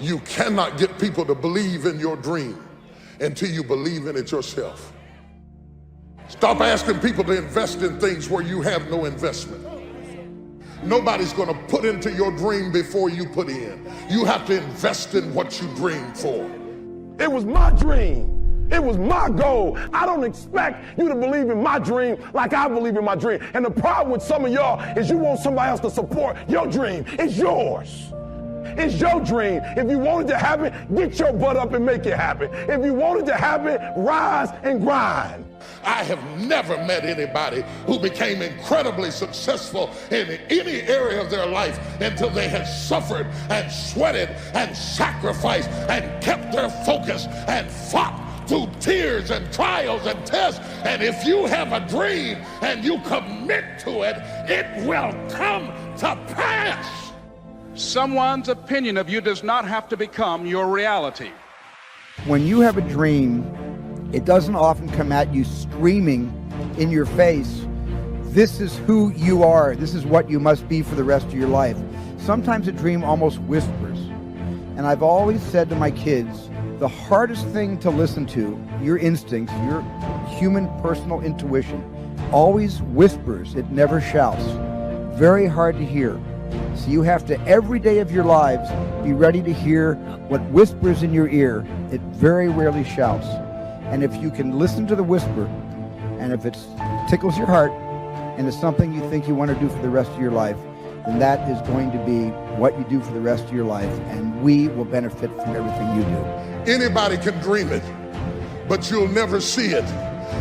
You cannot get people to believe in your dream until you believe in it yourself. Stop asking people to invest in things where you have no investment. Nobody's going to put into your dream before you put in. You have to invest in what you dream for. It was my dream. It was my goal. I don't expect you to believe in my dream like I believe in my dream. And the problem with some of y'all is you want somebody else to support your dream. It's yours. It's your dream. If you want it to happen, get your butt up and make it happen. If you want it to happen, rise and grind. I have never met anybody who became incredibly successful in any area of their life until they had suffered and sweated and sacrificed and kept their focus and fought through tears and trials and tests. And if you have a dream and you commit to it, it will come to pass. Someone's opinion of you does not have to become your reality. When you have a dream, it doesn't often come at you screaming in your face, this is who you are, this is what you must be for the rest of your life. Sometimes a dream almost whispers. And I've always said to my kids, the hardest thing to listen to, your instincts, your human personal intuition, always whispers, it never shouts. Very hard to hear. So you have to, every day of your lives, be ready to hear what whispers in your ear. It very rarely shouts. And if you can listen to the whisper, and if it tickles your heart, and it's something you think you want to do for the rest of your life, then that is going to be what you do for the rest of your life, and we will benefit from everything you do. Anybody can dream it, but you'll never see it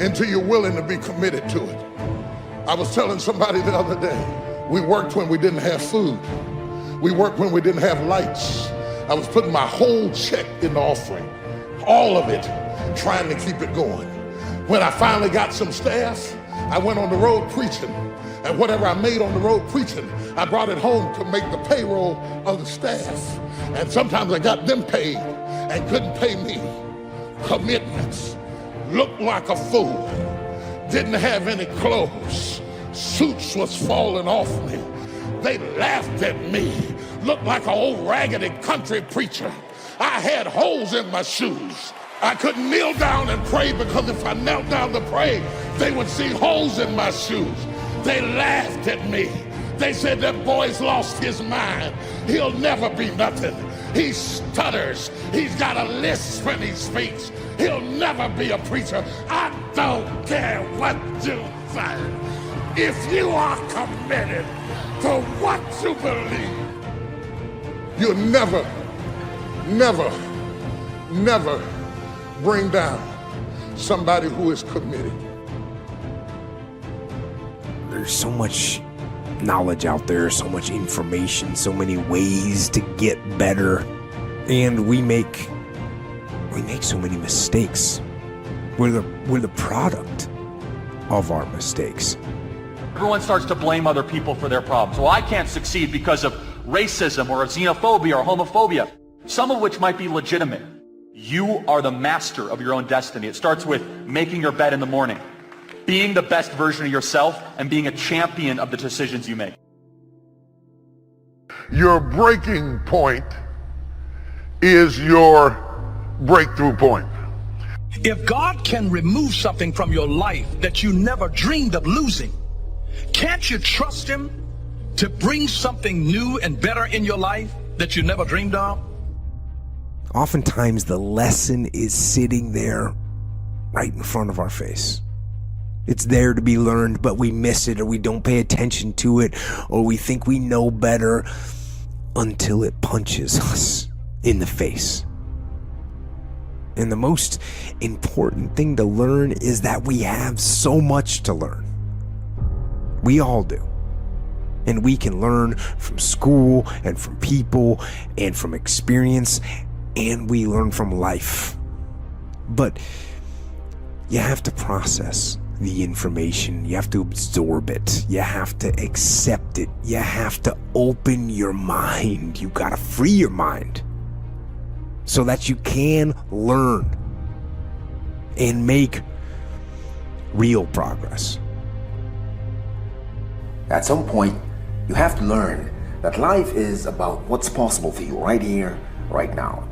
until you're willing to be committed to it. I was telling somebody the other day, we worked when we didn't have food. We worked when we didn't have lights. I was putting my whole check in the offering, all of it, trying to keep it going. When I finally got some staff, I went on the road preaching, and whatever I made on the road preaching, I brought it home to make the payroll of the staff. And sometimes I got them paid and couldn't pay me. Commitments. Looked like a fool. Didn't have any clothes. Suits was falling off me. They laughed at me. Looked like an old raggedy country preacher. I had holes in my shoes. I couldn't kneel down and pray because if I knelt down to pray, they would see holes in my shoes. They laughed at me. They said that boy's lost his mind. He'll never be nothing. He stutters. He's got a lisp when he speaks. He'll never be a preacher. I don't care what you say. If you are committed to what you believe, you'll never, never, never bring down somebody who is committed. There's so much knowledge out there, so much information, so many ways to get better, and we make so many mistakes. We're the product of our mistakes. Everyone starts to blame other people for their problems. Well, I can't succeed because of racism or xenophobia or homophobia, some of which might be legitimate. You are the master of your own destiny. It starts with making your bed in the morning, being the best version of yourself, and being a champion of the decisions you make. Your breaking point is your breakthrough point. If God can remove something from your life that you never dreamed of losing, can't you trust Him to bring something new and better in your life that you never dreamed of? Oftentimes the lesson is sitting there right in front of our face. It's there to be learned, but we miss it, or we don't pay attention to it, or we think we know better until it punches us in the face. And the most important thing to learn is that we have so much to learn. We all do. And we can learn from school and from people and from experience, and we learn from life. But you have to process the information. You have to absorb it. You have to accept it. You have to open your mind. You gotta free your mind so that you can learn and make real progress. At some point, you have to learn that life is about what's possible for you right here, right now.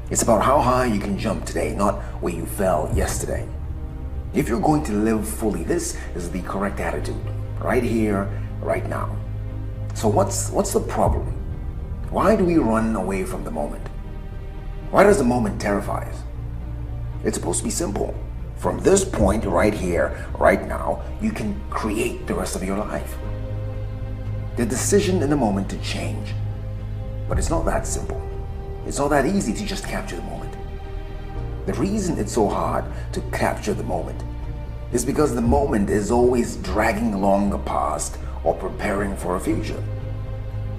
It's about how high you can jump today, not where you fell yesterday. If you're going to live fully, this is the correct attitude, right here, right now. So what's the problem? Why do we run away from the moment? Why does the moment terrify us? It's supposed to be simple. From this point right here, right now, you can create the rest of your life. The decision in the moment to change. But it's not that simple. It's not that easy to just capture the moment. The reason it's so hard to capture the moment is because the moment is always dragging along the past or preparing for a future.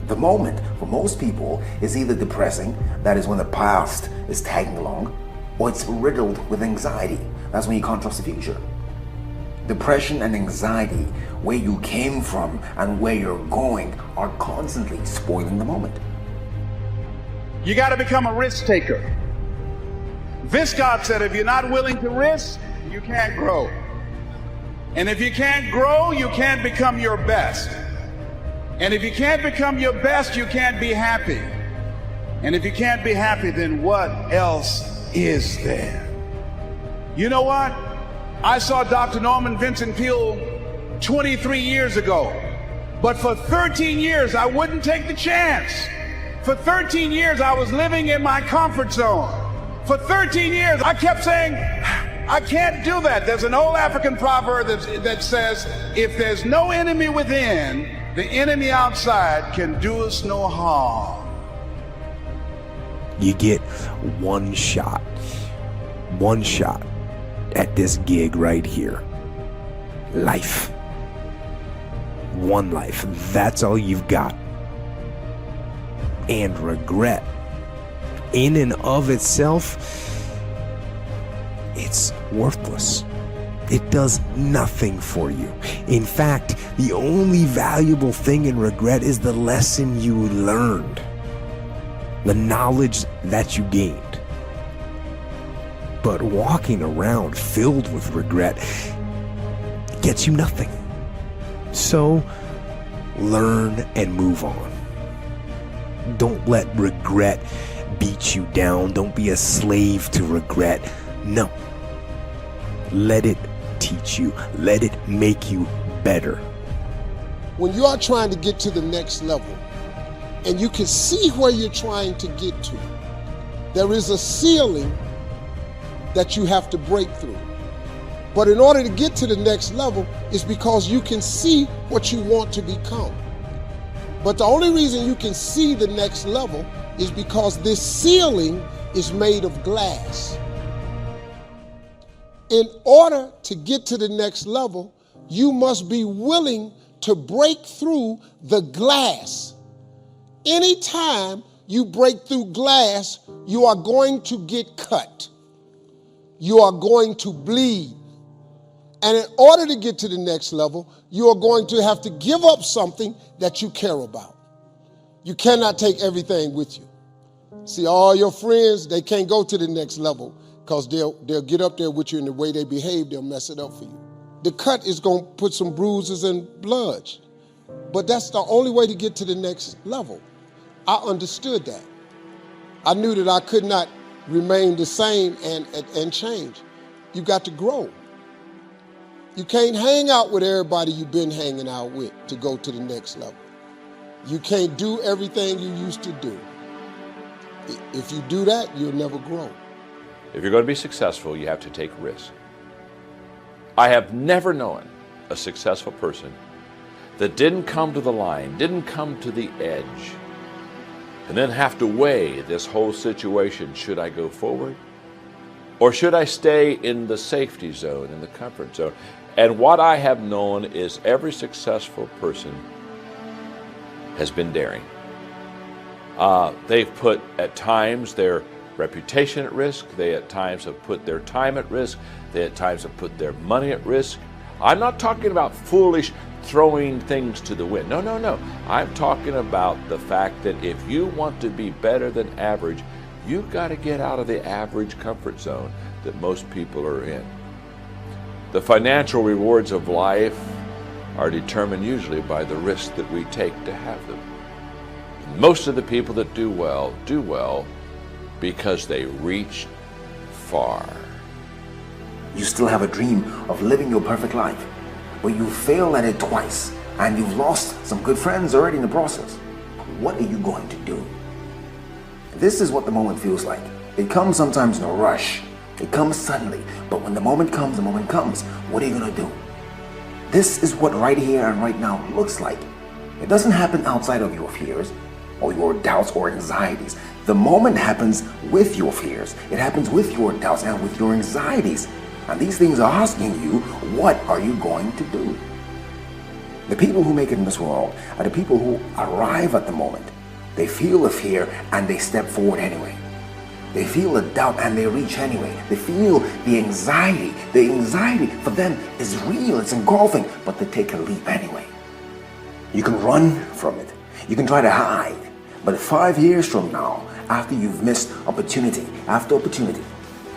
The moment, for most people, is either depressing, that is when the past is tagging along, or it's riddled with anxiety, that's when you can't trust the future. Depression and anxiety, where you came from and where you're going, are constantly spoiling the moment. You got to become a risk taker. Vince Scott said, if you're not willing to risk, you can't grow. And if you can't grow, you can't become your best. And if you can't become your best, you can't be happy. And if you can't be happy, then what else is there? You know what? I saw Dr. Norman Vincent Peale 23 years ago. But for 13 years, I wouldn't take the chance. For 13 years, I was living in my comfort zone. For 13 years, I kept saying, I can't do that. There's an old African proverb that says, if there's no enemy within, the enemy outside can do us no harm. You get one shot at this gig right here. Life. One life. That's all you've got. And regret, in and of itself, it's worthless. It does nothing for you. In fact, the only valuable thing in regret is the lesson you learned, the knowledge that you gained. But walking around filled with regret gets you nothing. So, learn and move on. Don't let regret beat you down. Don't be a slave to regret. No. Let it teach you. Let it make you better. When you are trying to get to the next level, and you can see where you're trying to get to, there is a ceiling that you have to break through. But in order to get to the next level, it's because you can see what you want to become. But the only reason you can see the next level is because this ceiling is made of glass. In order to get to the next level, you must be willing to break through the glass. Anytime you break through glass, you are going to get cut. You are going to bleed. And in order to get to the next level, you are going to have to give up something that you care about. You cannot take everything with you. See, all your friends, they can't go to the next level because they'll get up there with you, and the way they behave, they'll mess it up for you. The cut is going to put some bruises and blood. But that's the only way to get to the next level. I understood that. I knew that I could not remain the same and change. You got to grow. You can't hang out with everybody you've been hanging out with to go to the next level. You can't do everything you used to do. If you do that, you'll never grow. If you're going to be successful, you have to take risks. I have never known a successful person that didn't come to the line, didn't come to the edge, and then have to weigh this whole situation. Should I go forward? Or should I stay in the safety zone, in the comfort zone? And what I have known is every successful person has been daring. They've put, at times, their reputation at risk. They, at times, have put their time at risk. They, at times, have put their money at risk. I'm not talking about foolish throwing things to the wind. No, no, no. I'm talking about the fact that if you want to be better than average, you've got to get out of the average comfort zone that most people are in. The financial rewards of life are determined usually by the risk that we take to have them. Most of the people that do well because they reached far. You still have a dream of living your perfect life, but you failed at it twice and you've lost some good friends already in the process. What are you going to do? This is what the moment feels like. It comes sometimes in a rush. It comes suddenly, but when the moment comes, the moment comes. What are you going to do? This is what right here and right now looks like. It doesn't happen outside of your fears or your doubts or anxieties. The moment happens with your fears. It happens with your doubts and with your anxieties. And these things are asking you, what are you going to do? The people who make it in this world are the people who arrive at the moment. They feel the fear and they step forward anyway. They feel the doubt and they reach anyway. They feel the anxiety. The anxiety for them is real, it's engulfing, but they take a leap anyway. You can run from it. You can try to hide. But 5 years from now, after you've missed opportunity after opportunity,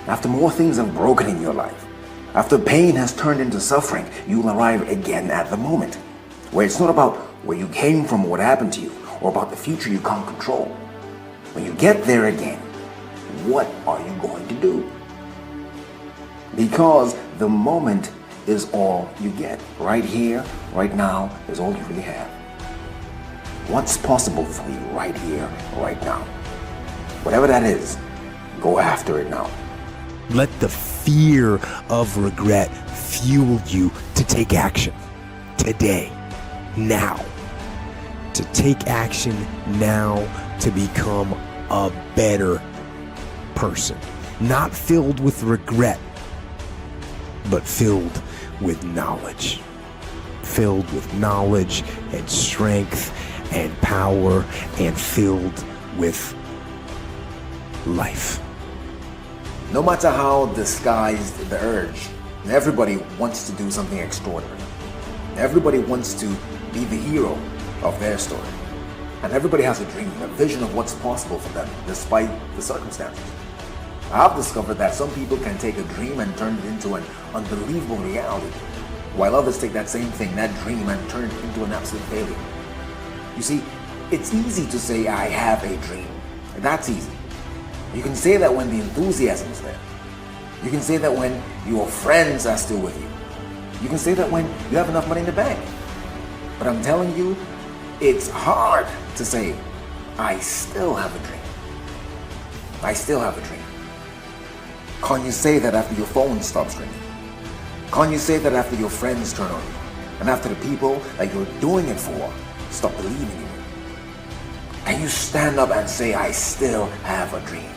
after more things have broken in your life, after pain has turned into suffering, you'll arrive again at the moment, where it's not about where you came from or what happened to you, or about the future you can't control. When you get there again, what are you going to do? Because the moment is all you get. Right here, right now is all you really have. What's possible for you right here, right now? Whatever that is, go after it now. Let the fear of regret fuel you to take action today, now. To take action now to become a better person. Not filled with regret, but filled with knowledge. Filled with knowledge and strength and power and filled with life. No matter how disguised the urge, everybody wants to do something extraordinary. Everybody wants to be the hero of their story. And everybody has a dream, a vision of what's possible for them, despite the circumstances. I've discovered that some people can take a dream and turn it into an unbelievable reality, while others take that same thing, that dream, and turn it into an absolute failure. You see, it's easy to say, I have a dream. That's easy. You can say that when the enthusiasm is there. You can say that when your friends are still with you. You can say that when you have enough money in the bank. But I'm telling you, it's hard to say, I still have a dream. I still have a dream. Can't you say that after your phone stops ringing? Can't you say that after your friends turn on you? And after the people that you're doing it for stop believing in you? Can you stand up and say, I still have a dream?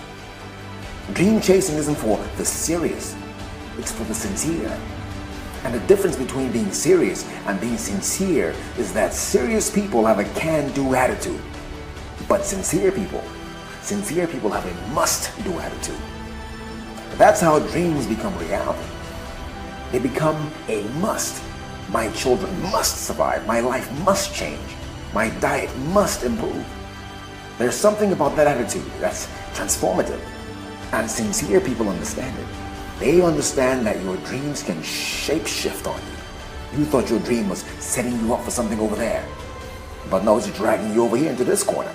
Dream chasing isn't for the serious, it's for the sincere. And the difference between being serious and being sincere is that serious people have a can-do attitude, but sincere people have a must-do attitude. That's how dreams become reality. They become a must. My children must survive. My life must change. My diet must improve. There's something about that attitude that's transformative. And sincere people understand it. They understand that your dreams can shape-shift on you. You thought your dream was setting you up for something over there. But no, it's dragging you over here into this corner.